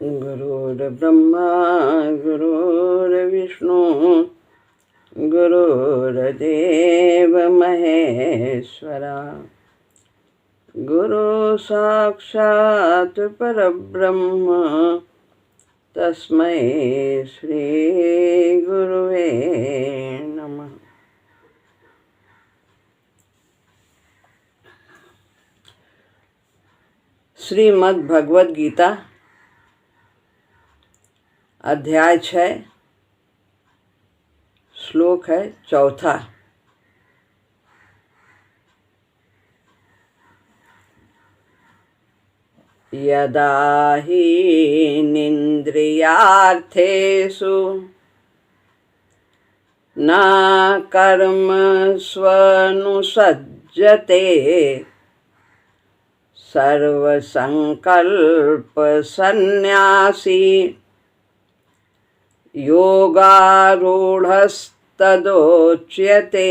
गुरुर्ब्रह्मा गुरुर्विष्णु गुरुर्देव महेश्वरा गुरु साक्षात् परब्रह्म तस्मै श्री गुरुवे नमः। श्रीमद् भगवद गीता अध्याय 6 श्लोक है 4। यदा हि निन्द्रियार्थेषु न कर्मस्वनुसज्जते सर्वसंकल्पसन्न्यासी योगारूढ़स्तदोच्यते।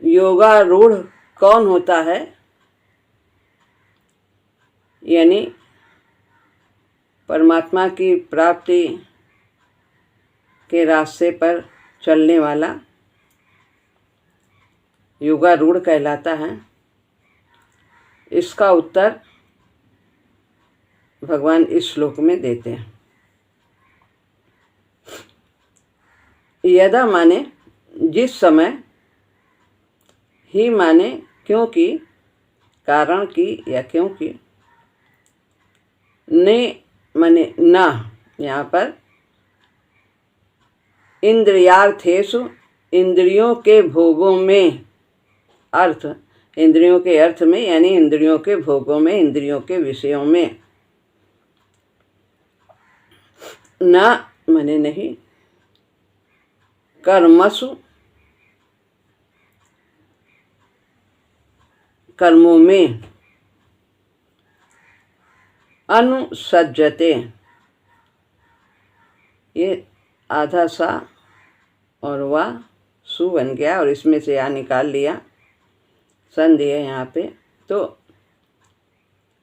योगारूढ़ कौन होता है? यानी परमात्मा की प्राप्ति के रास्ते पर चलने वाला योगारूढ़ कहलाता है। इसका उत्तर भगवान इस श्लोक में देते हैं। यदा माने जिस समय, ही माने क्योंकि, कारण की या क्योंकि, ने माने ना, यहाँ पर इंद्रियार्थेषु इंद्रियों के भोगों में, अर्थ इंद्रियों के अर्थ में यानी इंद्रियों के भोगों में, इंद्रियों के विषयों में, ना माने नहीं, कर्मसु कर्मों में, अनुसज्जते, ये आधा सा और वाह सु बन गया और इसमें से या निकाल लिया, संधि है यहाँ पे। तो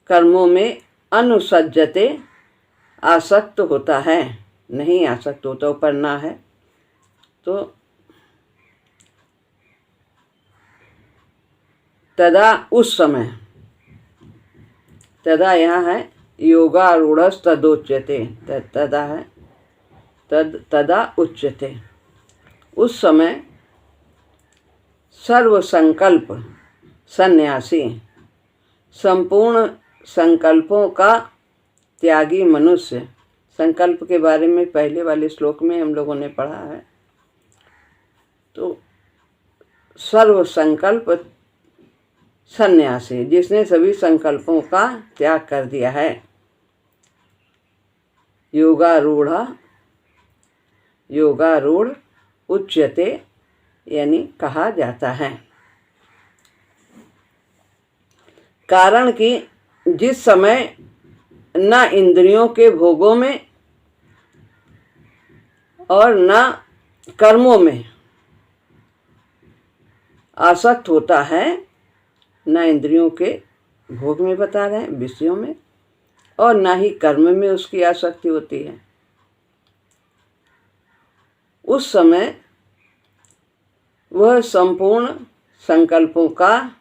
कर्मों में अनुसज्जते आसक्त होता है, नहीं आसक्त होता, ऊपर ना है तो तदा उस समय, तदा यहाँ है योगारूढ़ तदोच्यते, तदा है तदा उच्यते, उस समय सर्व संकल्प सन्यासी, संपूर्ण संकल्पों का त्यागी मनुष्य। संकल्प के बारे में पहले वाले श्लोक में हम लोगों ने पढ़ा है। तो सर्व संकल्प सन्यासी, जिसने सभी संकल्पों का त्याग कर दिया है। योगारूढ़ उच्यते यानी कहा जाता है। कारण कि जिस समय न इंद्रियों के भोगों में और न कर्मों में आसक्त होता है, न इंद्रियों के भोग में बता रहे हैं, विषयों में, और न ही कर्म में उसकी आसक्ति होती है, उस समय वह संपूर्ण संकल्पों का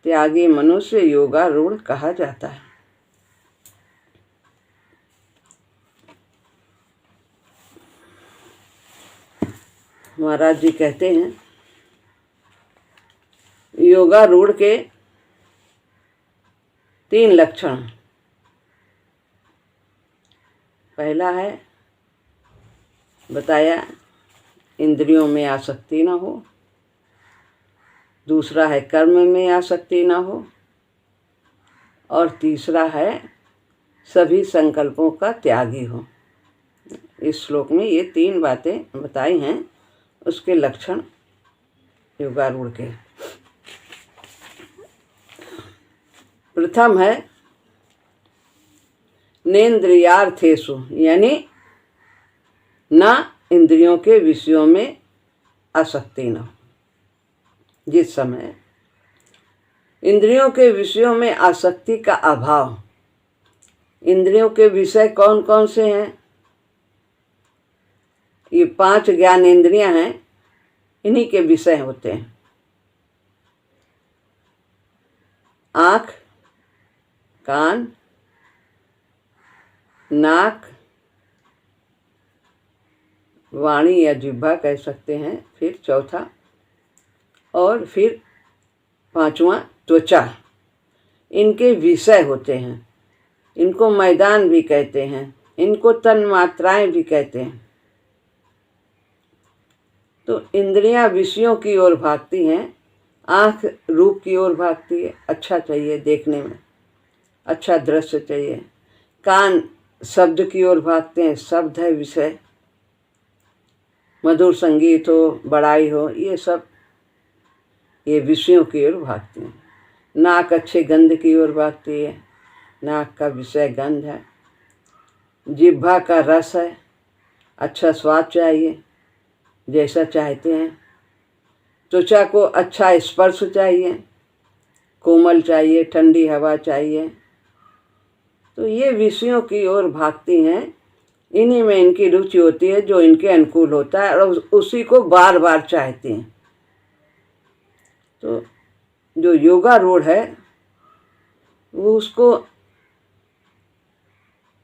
त्यागी मनुष्य योगारूढ़ कहा जाता है। महाराज जी कहते हैं योगारूढ़ के 3 लक्षण। पहला है बताया इंद्रियों में आसक्ति ना हो, दूसरा है कर्म में आसक्ति ना हो, और तीसरा है सभी संकल्पों का त्यागी हो। इस श्लोक में ये 3 बातें बताई हैं, उसके लक्षण योगारूढ़ के। प्रथम है नेन्द्रियार्थेषु, यानी ना इंद्रियों के विषयों में आसक्ति न हो। जिस समय इंद्रियों के विषयों में आसक्ति का अभाव। इंद्रियों के विषय कौन कौन से हैं? ये 5 ज्ञान इंद्रियां हैं, इन्हीं के विषय होते हैं। आँख, कान, नाक, वाणी या जिह्वा कह सकते हैं, फिर चौथा, और फिर 5वां त्वचा। इनके विषय होते हैं। इनको मैदान भी कहते हैं, इनको तन्मात्राएं भी कहते हैं। तो इंद्रियां विषयों की ओर भागती हैं। आँख रूप की ओर भागती है, अच्छा चाहिए देखने में, अच्छा दृश्य चाहिए। कान शब्द की ओर भागते हैं, शब्द है विषय, मधुर संगीत हो, बड़ाई हो, ये सब ये विषयों की ओर भागती हैं। नाक अच्छे गंध की ओर भागती है, नाक का विषय गंध है। जिह्वा का रस है, अच्छा स्वाद चाहिए, जैसा चाहते हैं। त्वचा को अच्छा स्पर्श चाहिए, कोमल चाहिए, ठंडी हवा चाहिए। तो ये विषयों की ओर भागती हैं। इन्हीं में इनकी रुचि होती है, जो इनके अनुकूल होता है, और उसी को बार बार चाहती हैं। तो जो योगा रूढ़ है वो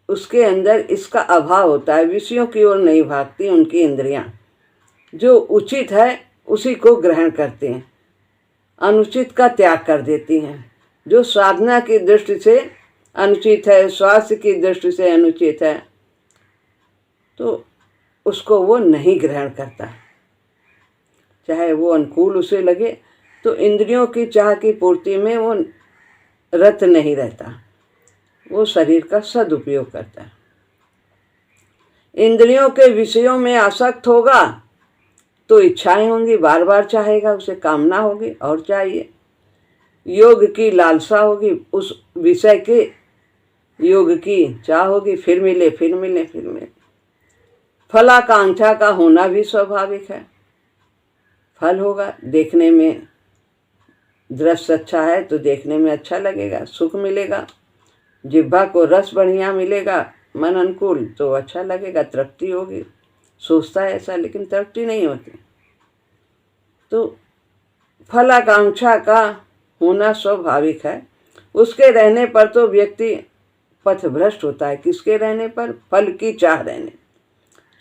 उसके अंदर इसका अभाव होता है। विषयों की ओर नहीं भागती उनकी इंद्रियां। जो उचित है उसी को ग्रहण करते हैं, अनुचित का त्याग कर देती हैं। जो साधना की दृष्टि से अनुचित है, स्वास्थ्य की दृष्टि से अनुचित है, तो उसको वो नहीं ग्रहण करता, चाहे वो अनुकूल उसे लगे। तो इंद्रियों की चाह की पूर्ति में वो रत नहीं रहता, वो शरीर का सदुपयोग करता है। इंद्रियों के विषयों में आसक्त होगा तो इच्छाएं होंगी, बार बार चाहेगा, उसे कामना होगी और चाहिए। योग की लालसा होगी, उस विषय के योग की चाह होगी, फिर मिले फिर मिले फिर मिले। फलाकांक्षा का होना भी स्वाभाविक है। फल होगा, देखने में दृश्य अच्छा है तो देखने में अच्छा लगेगा, सुख मिलेगा। जिह्वा को रस बढ़िया मिलेगा, मन अनुकूल, तो अच्छा लगेगा, तृप्ति होगी। सोचता है ऐसा, लेकिन तृप्ति नहीं होती। तो फलाकांक्षा का होना स्वाभाविक है। उसके रहने पर तो व्यक्ति पथभ्रष्ट होता है। किसके रहने पर? फल की चाह रहने।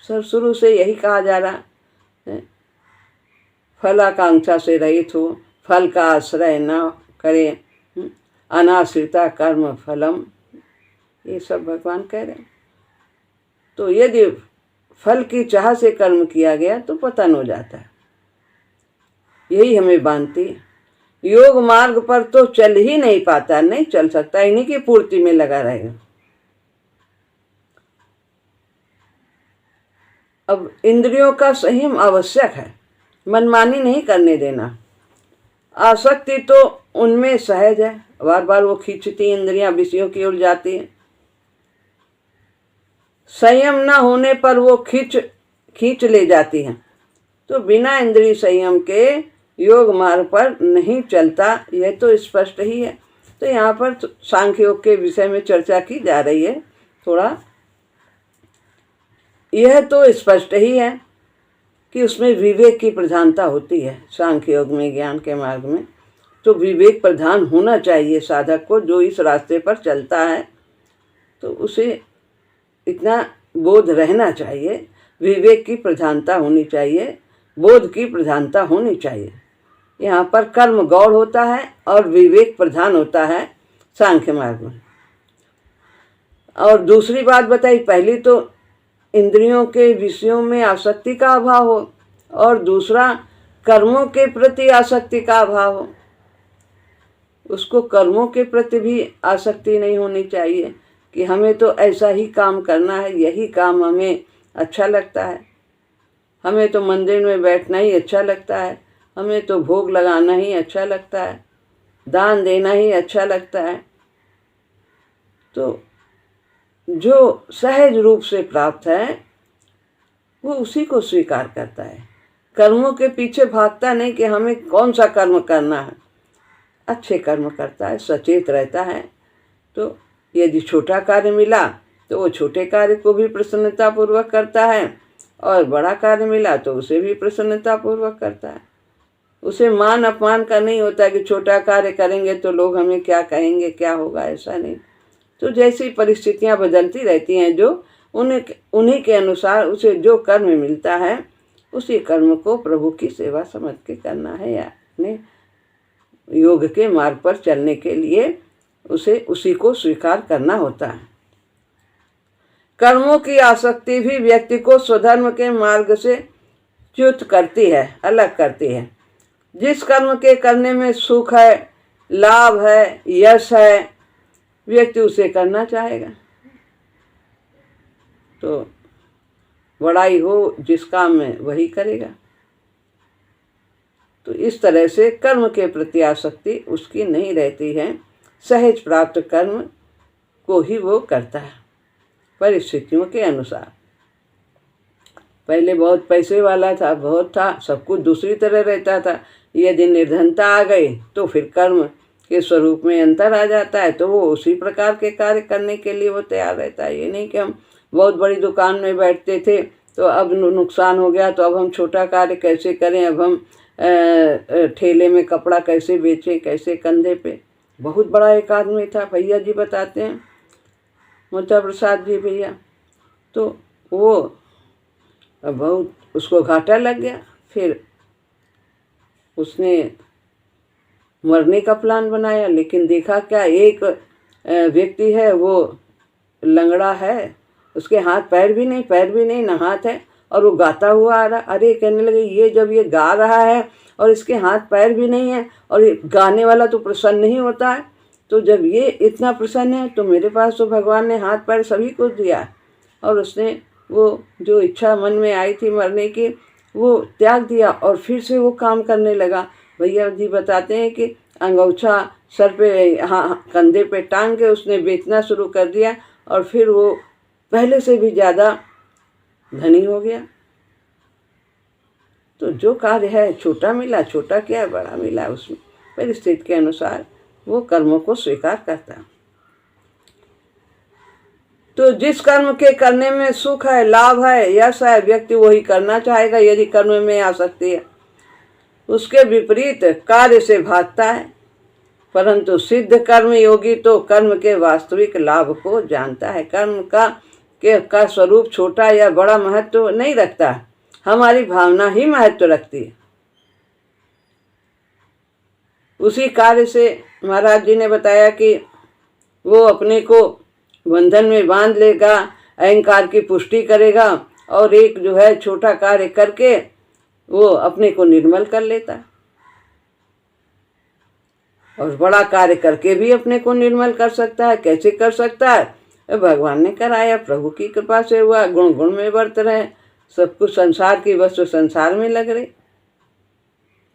सर शुरू से यही कहा जा रहा है, फलाकांक्षा से रहित हो, फल का आश्रय न करे, अनाश्रिता कर्म फलम, ये सब भगवान कह रहे हैं। तो यदि फल की चाह से कर्म किया गया तो पतन हो जाता है। यही हमें बांधती है। योग मार्ग पर तो चल ही नहीं पाता, नहीं चल सकता, इन्हीं की पूर्ति में लगा रहेगा। अब इंद्रियों का संयम आवश्यक है, मनमानी नहीं करने देना। आसक्ति तो उनमें सहज है, बार बार वो खींचती इंद्रियां विषयों की ओर जाती हैं। संयम न होने पर वो खींच ले जाती हैं। तो बिना इंद्रिय संयम के योग मार्ग पर नहीं चलता, यह तो स्पष्ट ही है। तो यहाँ पर सांख्य योग के विषय में चर्चा की जा रही है। थोड़ा यह तो स्पष्ट ही है कि उसमें विवेक की प्रधानता होती है। सांख्य योग में, ज्ञान के मार्ग में तो विवेक प्रधान होना चाहिए साधक को। जो इस रास्ते पर चलता है तो उसे इतना बोध रहना चाहिए, विवेक की प्रधानता होनी चाहिए, बोध की प्रधानता होनी चाहिए। यहाँ पर कर्म गौड़ होता है और विवेक प्रधान होता है सांख्य मार्ग में। और दूसरी बात बताई, पहली तो इंद्रियों के विषयों में आसक्ति का अभाव हो, और दूसरा कर्मों के प्रति आसक्ति का अभाव हो। उसको कर्मों के प्रति भी आसक्ति नहीं होनी चाहिए कि हमें तो ऐसा ही काम करना है, यही काम हमें अच्छा लगता है, हमें तो मंदिर में बैठना ही अच्छा लगता है, हमें तो भोग लगाना ही अच्छा लगता है, दान देना ही अच्छा लगता है। तो जो सहज रूप से प्राप्त है वो उसी को स्वीकार करता है। कर्मों के पीछे भागता नहीं कि हमें कौन सा कर्म करना है। अच्छे कर्म करता है, सचेत रहता है। तो यदि छोटा कार्य मिला तो वो छोटे कार्य को भी प्रसन्नतापूर्वक करता है, और बड़ा कार्य मिला तो उसे भी प्रसन्नतापूर्वक करता है। उसे मान अपमान का नहीं होता कि छोटा कार्य करेंगे तो लोग हमें क्या कहेंगे, क्या होगा, ऐसा नहीं। तो जैसी परिस्थितियां बदलती रहती हैं, जो उन्हीं के अनुसार उसे जो कर्म मिलता है उसी कर्म को प्रभु की सेवा समझ के करना है, या अपने योग के मार्ग पर चलने के लिए उसे उसी को स्वीकार करना होता है। कर्मों की आसक्ति भी व्यक्ति को स्वधर्म के मार्ग से च्युत करती है, अलग करती है। जिस कर्म के करने में सुख है, लाभ है, यश है, व्यक्ति उसे करना चाहेगा। तो बड़ाई हो जिस काम में वही करेगा। तो इस तरह से कर्म के प्रति आसक्ति उसकी नहीं रहती है। सहज प्राप्त कर्म को ही वो करता है परिस्थितियों के अनुसार। पहले बहुत पैसे वाला था, बहुत था, सब कुछ दूसरी तरह रहता था। यदि निर्धनता आ गई तो फिर कर्म के स्वरूप में अंतर आ जाता है, तो वो उसी प्रकार के कार्य करने के लिए वो तैयार रहता है। ये नहीं कि हम बहुत बड़ी दुकान में बैठते थे तो अब नुकसान हो गया तो अब हम छोटा कार्य कैसे करें, अब हम ठेले में कपड़ा कैसे बेचें, कैसे कंधे पे। बहुत बड़ा एक आदमी था, भैया जी बताते हैं, मोता प्रसाद जी भैया। तो वो अब बहुत उसको घाटा लग गया। फिर उसने मरने का प्लान बनाया, लेकिन देखा क्या, एक व्यक्ति है वो लंगड़ा है, उसके हाथ पैर भी नहीं, पैर भी नहीं, ना हाथ है, और वो गाता हुआ आ रहा। अरे कहने लगे, ये जब ये गा रहा है और इसके हाथ पैर भी नहीं है, और ये गाने वाला तो प्रसन्न ही होता है, तो जब ये इतना प्रसन्न है तो मेरे पास तो भगवान ने हाथ पैर सभी को दिया। और उसने वो जो इच्छा मन में आई थी मरने की, वो त्याग दिया और फिर से वो काम करने लगा। भैया जी बताते हैं कि अंगूछा सर पे, हाँ, कंधे पे टांग के उसने बेचना शुरू कर दिया, और फिर वो पहले से भी ज़्यादा धनी हो गया। तो जो कार्य है छोटा मिला, छोटा क्या बड़ा मिला, उसमें परिस्थिति के अनुसार वो कर्मों को स्वीकार करता है। तो जिस कर्म के करने में सुख है, लाभ है, यश है, व्यक्ति वही करना चाहेगा यदि कर्म में आसक्ति है। उसके विपरीत कार्य से भागता है। परंतु सिद्ध कर्म योगी तो कर्म के वास्तविक लाभ को जानता है। कर्म का स्वरूप छोटा या बड़ा महत्व नहीं रखता, हमारी भावना ही महत्व रखती है। उसी कार्य से महाराज जी ने बताया कि वो अपने को बंधन में बांध लेगा, अहंकार की पुष्टि करेगा, और एक जो है छोटा कार्य करके वो अपने को निर्मल कर लेता है, और बड़ा कार्य करके भी अपने को निर्मल कर सकता है। कैसे कर सकता है? भगवान ने कराया, प्रभु की कृपा से हुआ। गुण गुण में वर्त रहे, सब कुछ संसार की वस्तु संसार में लग रही,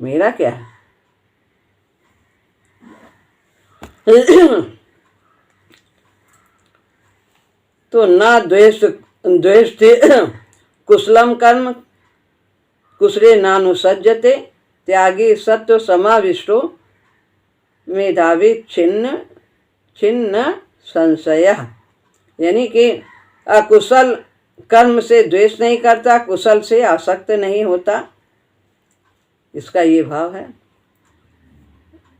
मेरा क्या है। तो ना द्वेष कुशलम कर्म कुशले नानुसज्जते, त्यागी सत्व समाविष्टो मेधावी छिन्न छिन्न संशय। यानी कि अकुशल कर्म से द्वेष नहीं करता, कुशल से आसक्त नहीं होता, इसका ये भाव है।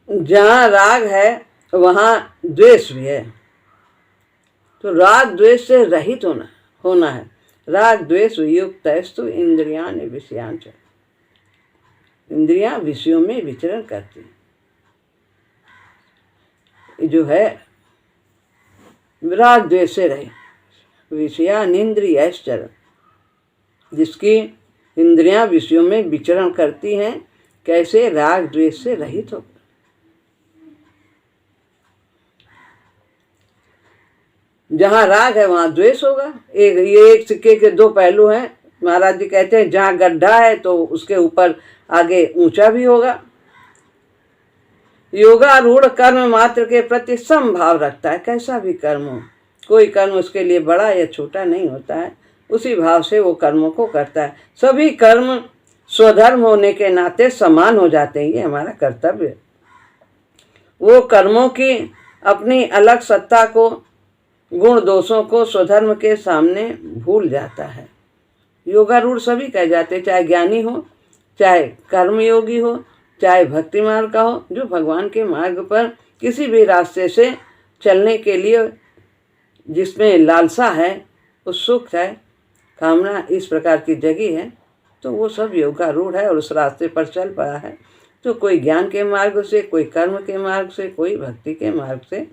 जहाँ राग है वहाँ द्वेष भी है, तो राग द्वेष से रहित होना है। राग द्वेष युक्तस्तु इंद्रियान विषयांच, इंद्रियां विषयों में विचरण करती जो है, राग द्वेष से रहे। विषयान इंद्रियश्चर, जिसकी इंद्रियां विषयों में विचरण करती हैं, कैसे? राग द्वेष से रहित हो। जहाँ राग है वहाँ द्वेष होगा। ये एक सिक्के के दो पहलू हैं। महाराज जी कहते हैं जहाँ गड्ढा है तो उसके ऊपर आगे ऊंचा भी होगा। योगारूढ़ कर्म मात्र के प्रति समभाव रखता है। कैसा भी कर्म हो, कोई कर्म उसके लिए बड़ा या छोटा नहीं होता है, उसी भाव से वो कर्मों को करता है। सभी कर्म स्वधर्म होने के नाते समान हो जाते हैं, ये हमारा कर्तव्य है। वो कर्मों की अपनी अलग सत्ता को, गुण दोषों को स्वधर्म के सामने भूल जाता है। योगारूढ़ सभी कह जाते, चाहे ज्ञानी हो, चाहे कर्मयोगी हो, चाहे भक्ति मार्ग का हो, जो भगवान के मार्ग पर किसी भी रास्ते से चलने के लिए जिसमें लालसा है, उत्सुक है, कामना इस प्रकार की जगी है, तो वो सब योगारूढ़ है और उस रास्ते पर चल पड़ा है। तो कोई ज्ञान के मार्ग से, कोई कर्म के मार्ग से, कोई भक्ति के मार्ग से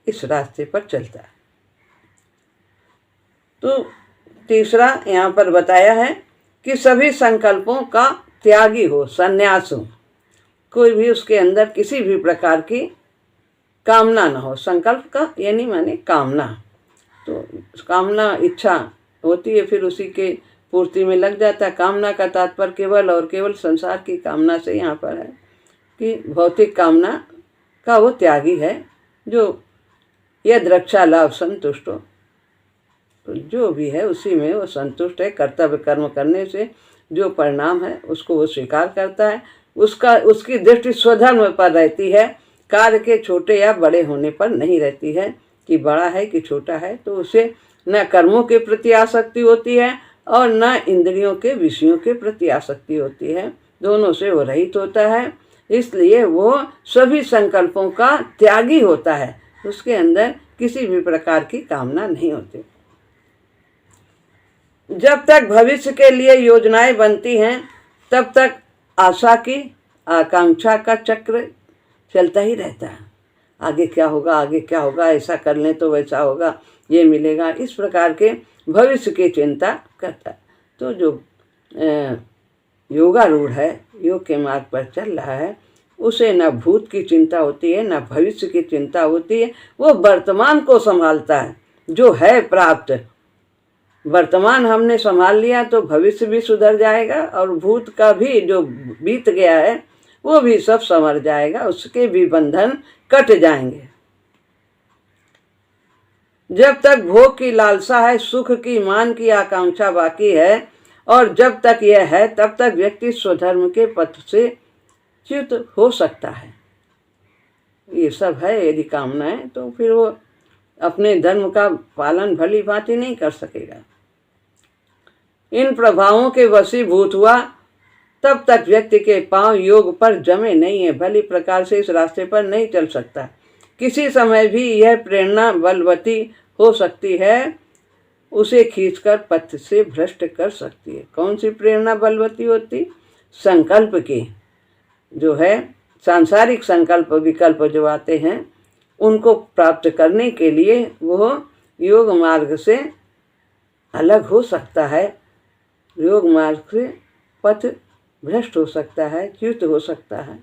इस रास्ते पर चलता है। तो तीसरा यहाँ पर बताया है कि सभी संकल्पों का त्यागी हो, संन्यास हो, कोई भी उसके अंदर किसी भी प्रकार की कामना न हो। संकल्प का यानी माने कामना, तो कामना इच्छा होती है, फिर उसी के पूर्ति में लग जाता है। कामना का तात्पर्य केवल और केवल संसार की कामना से यहाँ पर है कि भौतिक कामना का वो त्यागी है, जो यद रक्षा लाभ संतुष्ट हो, तो जो भी है उसी में वो संतुष्ट है। कर्तव्य कर्म करने से जो परिणाम है उसको वो स्वीकार करता है। उसकी दृष्टि स्वधर्म पर रहती है, कार्य के छोटे या बड़े होने पर नहीं रहती है कि बड़ा है कि छोटा है। तो उसे न कर्मों के प्रति आसक्ति होती है और न इंद्रियों के विषयों के प्रति आसक्ति होती है, दोनों से वो रहित होता है। इसलिए वो सभी संकल्पों का त्यागी होता है, उसके अंदर किसी भी प्रकार की कामना नहीं होती। जब तक भविष्य के लिए योजनाएं बनती हैं तब तक आशा की, आकांक्षा का चक्र चलता ही रहता है। आगे क्या होगा, आगे क्या होगा, ऐसा कर लें तो वैसा होगा, ये मिलेगा, इस प्रकार के भविष्य की चिंता करता है। तो जो योगारूढ़ है, योग के मार्ग पर चल रहा है, उसे न भूत की चिंता होती है, न भविष्य की चिंता होती है। वो वर्तमान को संभालता है, जो है प्राप्त। वर्तमान हमने संभाल लिया तो भविष्य भी सुधर जाएगा और भूत का भी जो बीत गया है वो भी सब संवर जाएगा, उसके भी बंधन कट जाएंगे। जब तक भोग की लालसा है, सुख की, मान की आकांक्षा बाकी है, और जब तक यह है तब तक व्यक्ति स्वधर्म के पथ से च्युत हो सकता है। ये सब है यदि कामनाएं, तो फिर वो अपने धर्म का पालन भली भांति नहीं कर सकेगा। इन प्रभावों के वशीभूत हुआ तब तक व्यक्ति के पांव योग पर जमे नहीं है, भली प्रकार से इस रास्ते पर नहीं चल सकता। किसी समय भी यह प्रेरणा बलवती हो सकती है, उसे खींचकर पथ से भ्रष्ट कर सकती है। कौन सी प्रेरणा बलवती होती? संकल्प की, जो है सांसारिक संकल्प विकल्प जो आते हैं, उनको प्राप्त करने के लिए वो योग मार्ग से अलग हो सकता है, योग मार्ग से पथ भ्रष्ट हो सकता है, च्युत हो सकता है।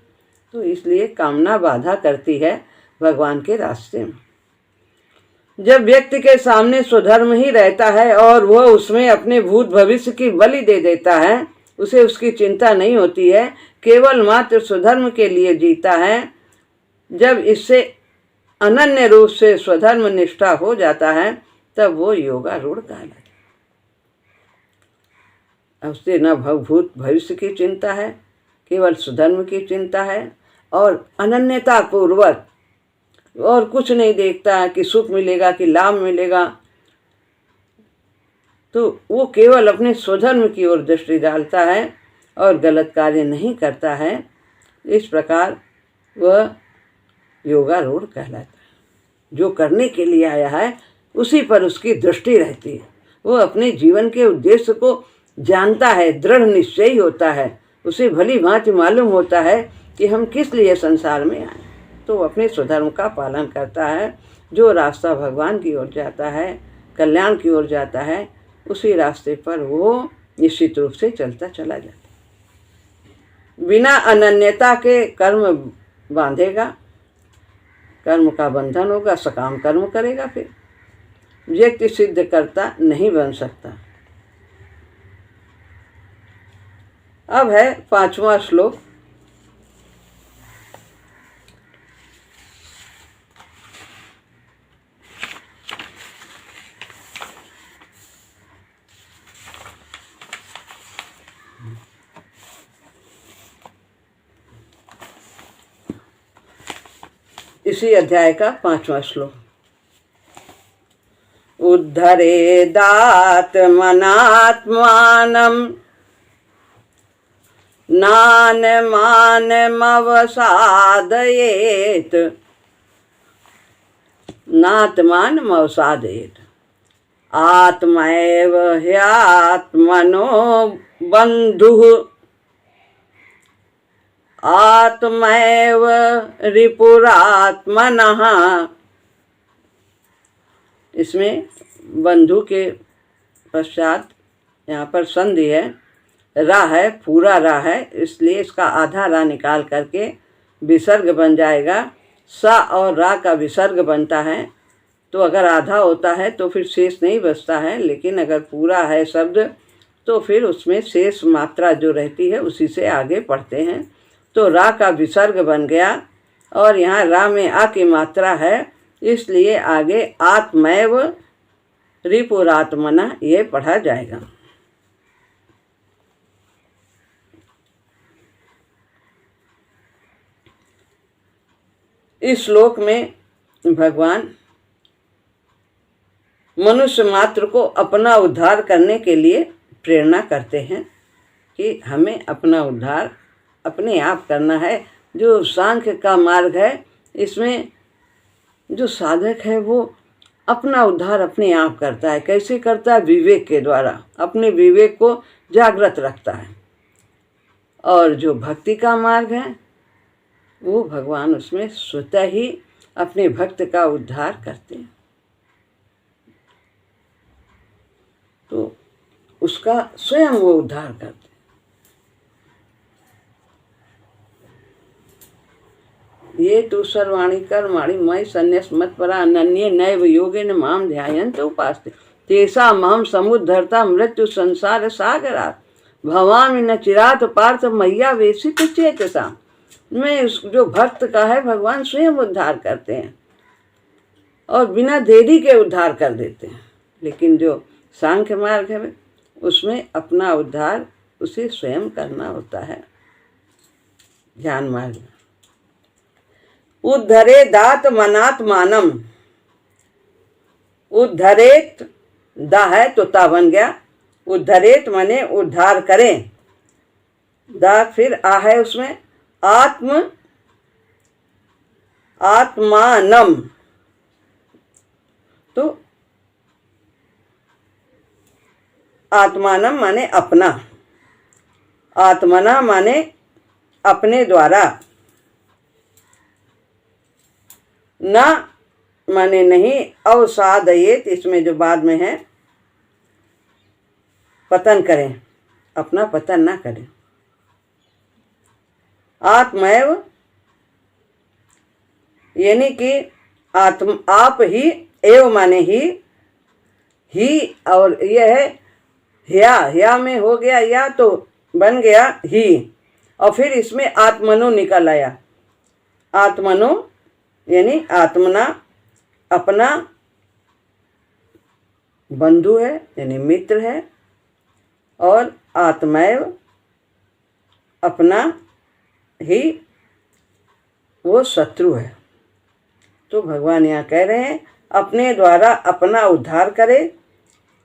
तो इसलिए कामना बाधा करती है भगवान के रास्ते में। जब व्यक्ति के सामने स्वधर्म ही रहता है और वह उसमें अपने भूत भविष्य की बलि दे देता है, उसे उसकी चिंता नहीं होती है, केवल मात्र स्वधर्म के लिए जीता है। जब इससे अनन्य रूप से स्वधर्म निष्ठा हो जाता है तब वो योगारूढ़ कहलाता है। उससे न भूत भविष्य की चिंता है, केवल स्वधर्म की चिंता है और अनन्यता पूर्वक, और कुछ नहीं देखता है कि सुख मिलेगा कि लाभ मिलेगा, तो वो केवल अपने स्वधर्म की ओर दृष्टि डालता है और गलत कार्य नहीं करता है। इस प्रकार वह योगारूढ़ कहलाता है। जो करने के लिए आया है उसी पर उसकी दृष्टि रहती है। वो अपने जीवन के उद्देश्य को जानता है, दृढ़ निश्चयी होता है, उसे भली भांति मालूम होता है कि हम किस लिए संसार में आए। तो अपने स्वधर्म का पालन करता है। जो रास्ता भगवान की ओर जाता है, कल्याण की ओर जाता है, उसी रास्ते पर वो निश्चित रूप से चलता चला जाता है। बिना अनन्यता के कर्म बांधेगा, कर्म का बंधन होगा, सकाम कर्म करेगा, फिर व्यक्ति सिद्ध करता नहीं बन सकता। अब है 5वां श्लोक। इसी अध्याय का 5वां श्लोक। उद्धरेदात्मनात्मानं नात्मानमवसादयेत् नात्मानमवसादयेत् आत्मैव ह्यात्मनो बन्धुः आत्मैव रिपुरात्मनः। इसमें बंधु के पश्चात यहाँ पर संधि है, रा है, पूरा रा है, इसलिए इसका आधा रा निकाल करके विसर्ग बन जाएगा। सा और रा का विसर्ग बनता है, तो अगर आधा होता है तो फिर शेष नहीं बचता है, लेकिन अगर पूरा है शब्द तो फिर उसमें शेष मात्रा जो रहती है उसी से आगे पढ़ते हैं। तो रा का विसर्ग बन गया और यहाँ रा में आ की मात्रा है, इसलिए आगे आत्मैव रिपुरात्मना ये पढ़ा जाएगा। इस श्लोक में भगवान मनुष्य मात्र को अपना उद्धार करने के लिए प्रेरणा करते हैं कि हमें अपना उद्धार अपने आप करना है। जो सांख्य का मार्ग है, इसमें जो साधक है वो अपना उद्धार अपने आप करता है। कैसे करता है? विवेक के द्वारा, अपने विवेक को जागृत रखता है। और जो भक्ति का मार्ग है वो भगवान उसमें स्वतः ही अपने भक्त का उद्धार करते हैं, तो उसका स्वयं वो उद्धार करते हैं। ये तो सर्वाणी कर्माणि मयि सन्न्यस मत्परा अनन्ये नैव योगेन माम ध्यायन्त उपास्ते तेषामहं समुद्धर्ता मृत्यु संसार सागरात् भवामि न चिरात् पार्थ मय्या वेशित चेतसा। में जो भक्त का है भगवान स्वयं उद्धार करते हैं और बिना देरी के उद्धार कर देते हैं। लेकिन जो सांख्य मार्ग है उसमें अपना उद्धार उसे स्वयं करना होता है। ज्ञान मार्ग उद्धरेदात्मनात्मानम, उद्धरेत दा है तो ता बन गया, उद्धरेत माने उद्धार करें, दा फिर आ है उसमें, आत्मानम तो आत्मानम माने अपना, आत्मना माने अपने द्वारा, न माने नहीं, अवसादयेत इसमें जो बाद में है पतन करें, अपना पतन ना करें। आत्मैव यानी कि आत्म आप ही, एव माने ही और यह है ह्या में हो गया या तो बन गया ही, और फिर इसमें आत्मनो निकल आया। आत्मनो यानी आत्मना अपना बंधु है यानी मित्र है, और आत्मैव अपना ही वो शत्रु है। तो भगवान यहाँ कह रहे हैं अपने द्वारा अपना उद्धार करे,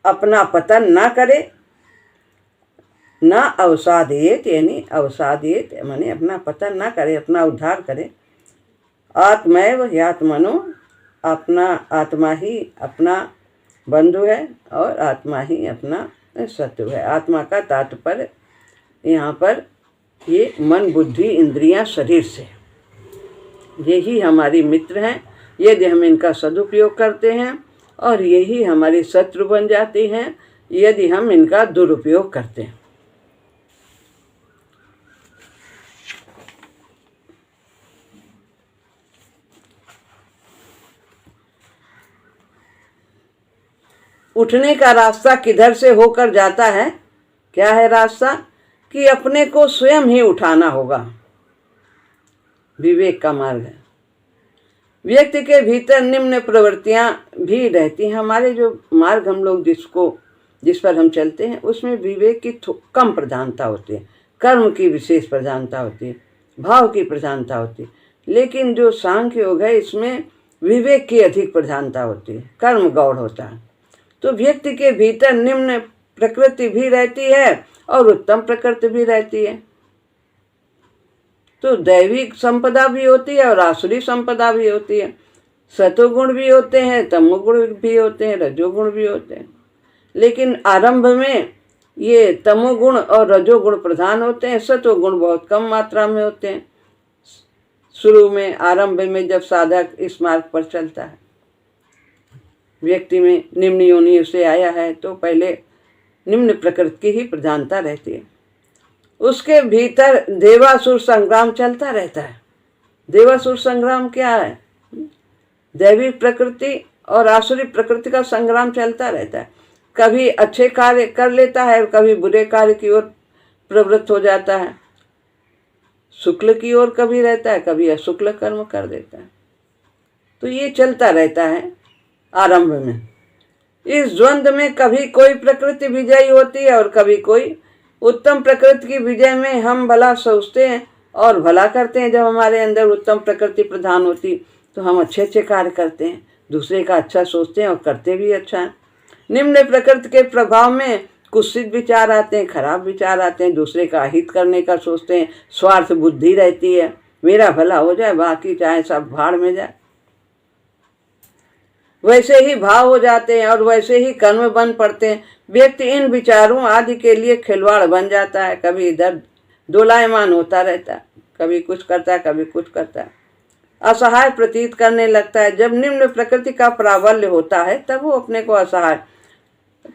अपना पतन ना करे, ना अवसादेत यानी अवसादेत माने अपना पतन ना करे, अपना उद्धार करे। आत्मैव ह्यात्मनो अपना आत्मा ही अपना बंधु है और आत्मा ही अपना शत्रु है। आत्मा का तात्पर्य यहाँ पर ये मन बुद्धि इंद्रियां शरीर से, यही हमारी मित्र हैं यदि हम इनका सदुपयोग करते हैं, और यही हमारे शत्रु बन जाते हैं यदि हम इनका दुरुपयोग करते हैं। उठने का रास्ता किधर से होकर जाता है? क्या है रास्ता? कि अपने को स्वयं ही उठाना होगा। विवेक का मार्ग है। व्यक्ति के भीतर निम्न प्रवृत्तियां भी रहती हैं। हमारे जो मार्ग हम लोग जिस पर हम चलते हैं उसमें विवेक की कम प्रधानता होती है, कर्म की विशेष प्रधानता होती है, भाव की प्रधानता होती है। लेकिन जो सांख्य योग है इसमें विवेक की अधिक प्रधानता होती है, कर्म गौण होता है। तो व्यक्ति के भीतर निम्न प्रकृति भी रहती है और उत्तम प्रकृति भी रहती है। तो दैविक संपदा भी होती है और आसुरी संपदा भी होती है। सतोगुण भी होते हैं, तमोगुण भी होते हैं, रजोगुण भी होते हैं। लेकिन आरंभ में ये तमोगुण और रजोगुण प्रधान होते हैं, सतोगुण बहुत कम मात्रा में होते हैं। शुरू में आरंभ में जब साधक इस मार्ग पर चलता है, व्यक्ति में निम्न योनि से आया है तो पहले निम्न प्रकृति की ही प्रधानता रहती है। उसके भीतर देवासुर संग्राम चलता रहता है। देवासुर संग्राम क्या है? दैवी प्रकृति और आसुरी प्रकृति का संग्राम चलता रहता है। कभी अच्छे कार्य कर लेता है, कभी बुरे कार्य की ओर प्रवृत्त हो जाता है। शुक्ल की ओर कभी रहता है, कभी अशुक्ल कर्म कर देता है। तो ये चलता रहता है आरंभ में। इस द्वंद्व में कभी कोई प्रकृति विजयी होती है और कभी कोई। उत्तम प्रकृति की विजय में हम भला सोचते हैं और भला करते हैं। जब हमारे अंदर उत्तम प्रकृति प्रधान होती तो हम अच्छे अच्छे कार्य करते हैं, दूसरे का अच्छा सोचते हैं और करते भी अच्छा है। निम्न प्रकृति के प्रभाव में कुत्सित विचार आते हैं, खराब विचार आते हैं, दूसरे का हित करने का सोचते हैं, स्वार्थ बुद्धि रहती है, मेरा भला हो जाए, बाकी चाहे सब भाड़ में जाए। वैसे ही भाव हो जाते हैं और वैसे ही कर्म बन पड़ते हैं। व्यक्ति इन विचारों आदि के लिए खिलवाड़ बन जाता है, कभी इधर दोलायमान होता रहता है, कभी कुछ करता है, कभी कुछ करता है, असहाय प्रतीत करने लगता है। जब निम्न प्रकृति का प्राबल्य होता है तब वो अपने को असहाय,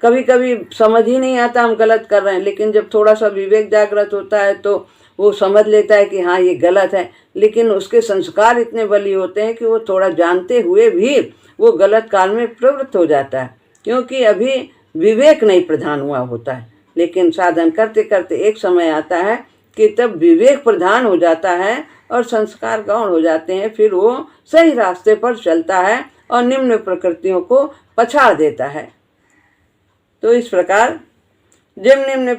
कभी कभी समझ ही नहीं आता हम गलत कर रहे हैं, लेकिन जब थोड़ा सा विवेक जागृत होता है तो वो समझ लेता है कि हाँ ये गलत है। लेकिन उसके संस्कार इतने बली होते हैं कि वो थोड़ा जानते हुए भी वो गलत काल में प्रवृत्त हो जाता है, क्योंकि अभी विवेक नहीं प्रधान हुआ होता है। लेकिन साधन करते करते एक समय आता है कि तब विवेक प्रधान हो जाता है और संस्कार गौण हो जाते हैं। फिर वो सही रास्ते पर चलता है और निम्न प्रकृतियों को पछाड़ देता है। तो इस प्रकार जब निम्न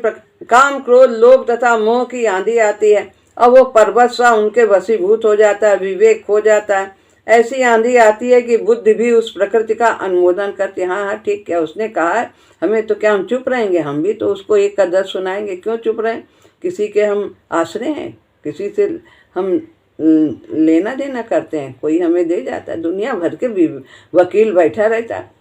काम क्रोध लोभ तथा मोह की आंधी आती है और वो पर्वत सा उनके वशीभूत हो जाता है, विवेक खो जाता है। ऐसी आंधी आती है कि बुद्धि भी उस प्रकृति का अनुमोदन करती है। हाँ हाँ ठीक, क्या उसने कहा है, हमें तो क्या हम चुप रहेंगे, हम भी तो उसको एक का 10 सुनाएंगे, क्यों चुप रहें? किसी के हम आश्रय हैं, किसी से हम लेना देना करते हैं, कोई हमें दे जाता है, दुनिया भर के वकील बैठा रहता है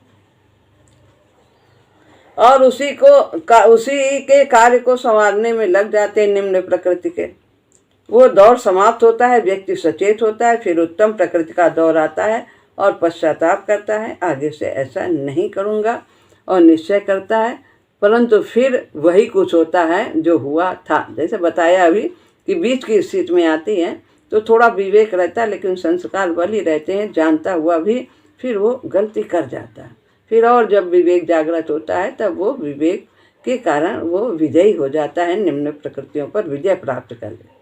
और उसी के कार्य को संवारने में लग जाते हैं निम्न प्रकृति के। वो दौर समाप्त होता है, व्यक्ति सचेत होता है, फिर उत्तम प्रकृति का दौर आता है और पश्चाताप करता है, आगे से ऐसा नहीं करूँगा और निश्चय करता है। परंतु फिर वही कुछ होता है जो हुआ था। जैसे बताया अभी कि बीच की स्थिति में आती है तो थोड़ा विवेक रहता है, लेकिन संस्कार बली रहते हैं, जानता हुआ भी फिर वो गलती कर जाता है। फिर और जब विवेक जागृत होता है तब वो विवेक के कारण वो विजयी हो जाता है, निम्न प्रकृतियों पर विजय प्राप्त कर ले।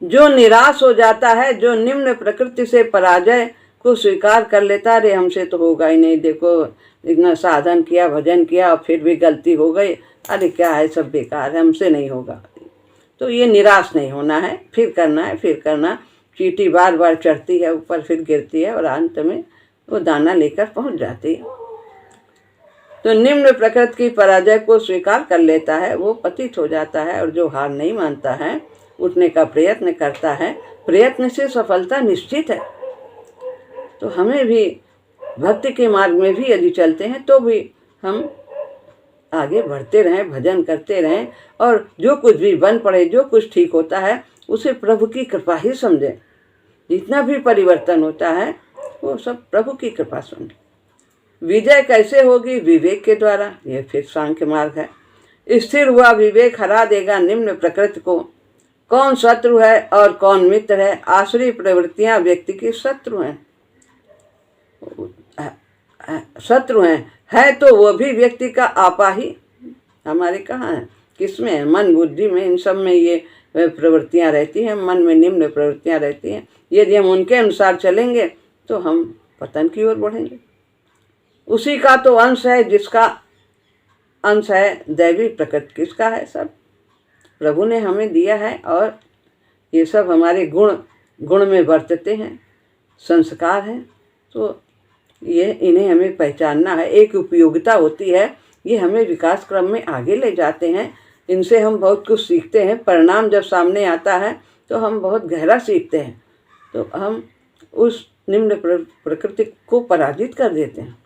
जो निराश हो जाता है, जो निम्न प्रकृति से पराजय को स्वीकार कर लेता, अरे हमसे तो होगा ही नहीं, देखो इतना साधन किया, भजन किया और फिर भी गलती हो गई, अरे क्या है, सब बेकार है, हमसे नहीं होगा। तो ये निराश नहीं होना है, फिर करना है, फिर करना। चींटी बार बार चढ़ती है ऊपर, फिर गिरती है और अंत में वो दाना लेकर पहुंच जाती है। तो निम्न प्रकृति की पराजय को स्वीकार कर लेता है, वो पतित हो जाता है। और जो हार नहीं मानता है, उठने का प्रयत्न करता है, प्रयत्न से सफलता निश्चित है। तो हमें भी भक्ति के मार्ग में भी यदि चलते हैं तो भी हम आगे बढ़ते रहें, भजन करते रहें और जो कुछ भी बन पड़े, जो कुछ ठीक होता है उसे प्रभु की कृपा ही समझें। जितना भी परिवर्तन होता है वो सब प्रभु की कृपा समझें। विजय कैसे होगी? विवेक के द्वारा। यह फिर सांख्य मार्ग है। स्थिर हुआ विवेक हरा देगा निम्न प्रकृति को। कौन शत्रु है और कौन मित्र है? आसुरी प्रवृत्तियां व्यक्ति की शत्रु हैं, शत्रु हैं, है तो वो भी व्यक्ति का आपा ही। हमारे कहाँ है, किसमें है? मन बुद्धि में, इन सब में ये प्रवृत्तियां रहती हैं, मन में निम्न प्रवृत्तियां रहती हैं। यदि हम उनके अनुसार चलेंगे तो हम पतन की ओर बढ़ेंगे। उसी का तो अंश है, जिसका अंश है दैवी प्रकृति, किसका है? सब प्रभु ने हमें दिया है और ये सब हमारे गुण गुण में बरतते हैं, संस्कार हैं, तो ये इन्हें हमें पहचानना है। एक उपयोगिता होती है, ये हमें विकास क्रम में आगे ले जाते हैं। इनसे हम बहुत कुछ सीखते हैं। परिणाम जब सामने आता है तो हम बहुत गहरा सीखते हैं, तो हम उस निम्न प्रकृति को पराजित कर देते हैं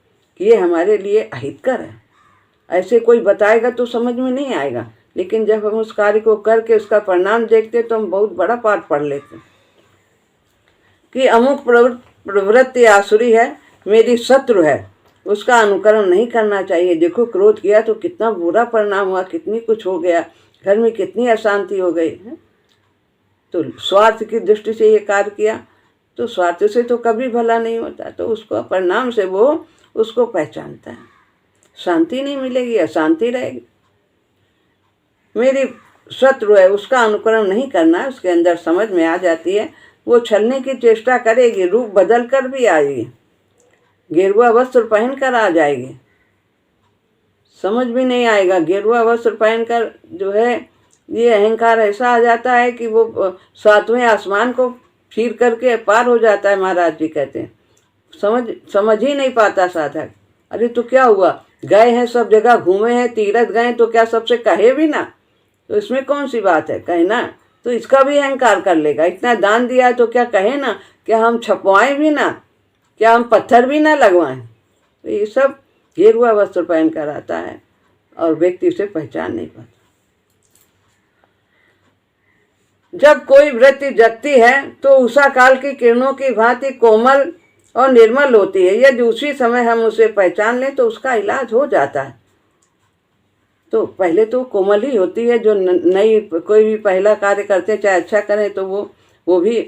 कि ये हमारे लिए अहितकर है। ऐसे कोई बताएगा तो समझ में नहीं आएगा, लेकिन जब हम उस कार्य को करके उसका परिणाम देखते तो हम बहुत बड़ा पाठ पढ़ लेते हैं कि अमुक प्रवृत्ति आसुरी है, मेरी शत्रु है, उसका अनुकरण नहीं करना चाहिए। देखो क्रोध किया तो कितना बुरा परिणाम हुआ, कितनी कुछ हो गया, घर में कितनी अशांति हो गई है। तो स्वार्थ की दृष्टि से ये कार्य किया तो स्वार्थ से तो कभी भला नहीं होता, तो उसको परिणाम से वो उसको पहचानता है। शांति नहीं मिलेगी, अशांति रहेगी। मेरी शत्रु है, उसका अनुकरण नहीं करना है, उसके अंदर समझ में आ जाती है। वो छलने की चेष्टा करेगी, रूप बदल कर भी आएगी, गेरुआ वस्त्र पहनकर आ जाएगी, समझ भी नहीं आएगा। गेरुआ वस्त्र पहनकर जो है ये अहंकार ऐसा आ जाता है कि वो सातवें आसमान को चीर करके पार हो जाता है। महाराज जी कहते हैं समझ ही नहीं पाता साधक। अरे तो क्या हुआ, गए हैं सब जगह, घूमे हैं, तीर्थ गए, तो क्या सबसे कहे भी ना? तो इसमें कौन सी बात है, कहना तो इसका भी अहंकार कर लेगा। इतना दान दिया है तो क्या कहे ना, क्या हम छपवाएं भी ना, क्या हम पत्थर भी ना लगवाएं? तो ये सब गेरुआ वस्त्र पहन कर आता है और व्यक्ति उसे पहचान नहीं पाता। जब कोई वृत्ति जगती है तो उषा काल की किरणों की भांति कोमल और निर्मल होती है। यदि उसी समय हम उसे पहचान लें तो उसका इलाज हो जाता है। तो पहले तो कोमल ही होती है। जो नई कोई भी पहला कार्य करते चाहे अच्छा करें तो वो भी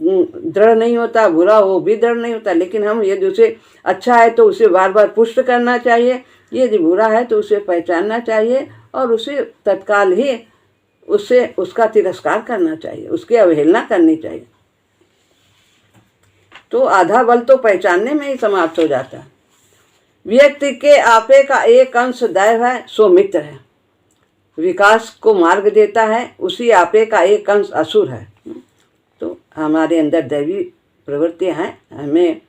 दृढ़ नहीं होता, बुरा वो भी दृढ़ नहीं होता। लेकिन हम यदि उसे अच्छा है तो उसे बार बार पुष्ट करना चाहिए, यदि बुरा है तो उसे पहचानना चाहिए और उसे तत्काल ही उसका तिरस्कार करना चाहिए, उसकी अवहेलना करनी चाहिए। तो आधा बल तो पहचानने में ही समाप्त हो जाता है। व्यक्ति के आपे का एक अंश दैव है, सो मित्र है। विकास को मार्ग देता है, उसी आपे का एक अंश असुर है। तो हमारे अंदर दैवी प्रवृत्तियां हैं, हमें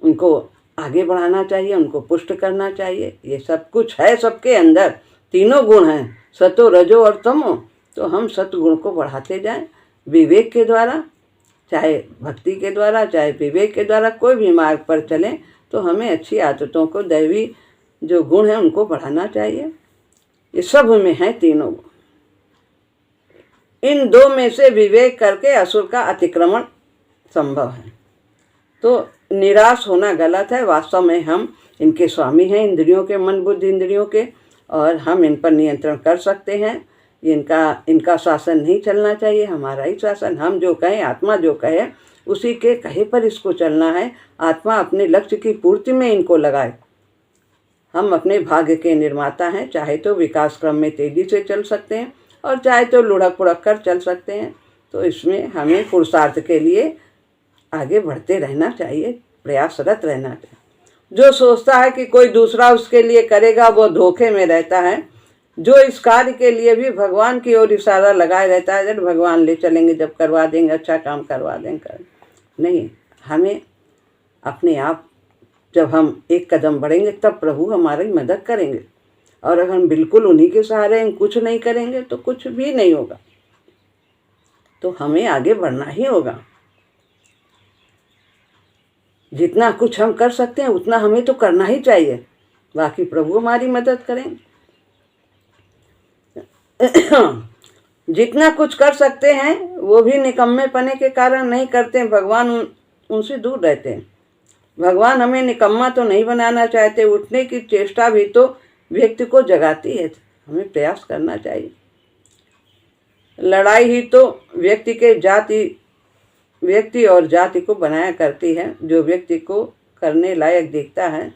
उनको आगे बढ़ाना चाहिए, उनको पुष्ट करना चाहिए। ये सब कुछ है सबके अंदर, तीनों गुण हैं, सतो रजो और तमो। तो हम सतगुण को बढ़ाते जाएं विवेक के द्वारा, चाहे भक्ति के द्वारा चाहे विवेक के द्वारा, कोई भी मार्ग पर चलें तो हमें अच्छी आदतों को, दैवी जो गुण हैं उनको बढ़ाना चाहिए। ये सब में है तीनों गुण। इन दो में से विवेक करके असुर का अतिक्रमण संभव है। तो निराश होना गलत है। वास्तव में हम इनके स्वामी हैं, इंद्रियों के, मन बुद्धि इंद्रियों के, और हम इन पर नियंत्रण कर सकते हैं। इनका शासन नहीं चलना चाहिए, हमारा ही शासन। हम जो कहें, आत्मा जो कहे उसी के कहे पर इसको चलना है। आत्मा अपने लक्ष्य की पूर्ति में इनको लगाए। हम अपने भाग्य के निर्माता हैं, चाहे तो विकास क्रम में तेजी से चल सकते हैं और चाहे तो लुढ़क पुढ़क कर चल सकते हैं। तो इसमें हमें पुरुषार्थ के लिए आगे बढ़ते रहना चाहिए, प्रयासरत रहना चाहिए। जो सोचता है कि कोई दूसरा उसके लिए करेगा वो धोखे में रहता है। जो इस कार्य के लिए भी भगवान की ओर इशारा लगाए रहता है, जब भगवान ले चलेंगे, जब करवा देंगे, अच्छा काम करवा देंगे, नहीं, हमें अपने आप जब हम एक कदम बढ़ेंगे तब प्रभु हमारी मदद करेंगे। और अगर हम बिल्कुल उन्हीं के सहारे कुछ नहीं करेंगे तो कुछ भी नहीं होगा। तो हमें आगे बढ़ना ही होगा। जितना कुछ हम कर सकते हैं उतना हमें तो करना ही चाहिए, बाकी प्रभु हमारी मदद करेंगे। जितना कुछ कर सकते हैं वो भी निकम्मेपने के कारण नहीं करते। भगवान उनसे दूर रहते हैं। भगवान हमें निकम्मा तो नहीं बनाना चाहते। उठने की चेष्टा भी तो व्यक्ति को जगाती है, हमें प्रयास करना चाहिए। लड़ाई ही तो व्यक्ति और जाति को बनाया करती है। जो व्यक्ति को करने लायक दिखता है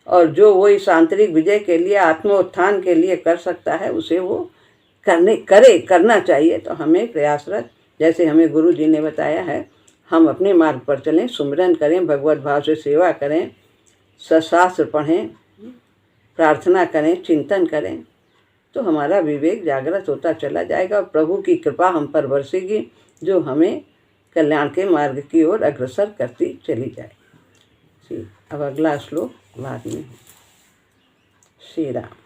और जो वो इस आंतरिक विजय के लिए, आत्मोत्थान के लिए कर सकता है, उसे वो करना चाहिए। तो हमें प्रयासरत, जैसे हमें गुरु जी ने बताया है, हम अपने मार्ग पर चलें, सुमिरन करें, भगवत भाव से सेवा करें, सशास्त्र पढ़ें, प्रार्थना करें, चिंतन करें, तो हमारा विवेक जागृत होता चला जाएगा और प्रभु की कृपा हम पर बरसेगी, जो हमें कल्याण के मार्ग की ओर अग्रसर करती चली जाए। अब अगला श्लोक बाद में। श्री राम।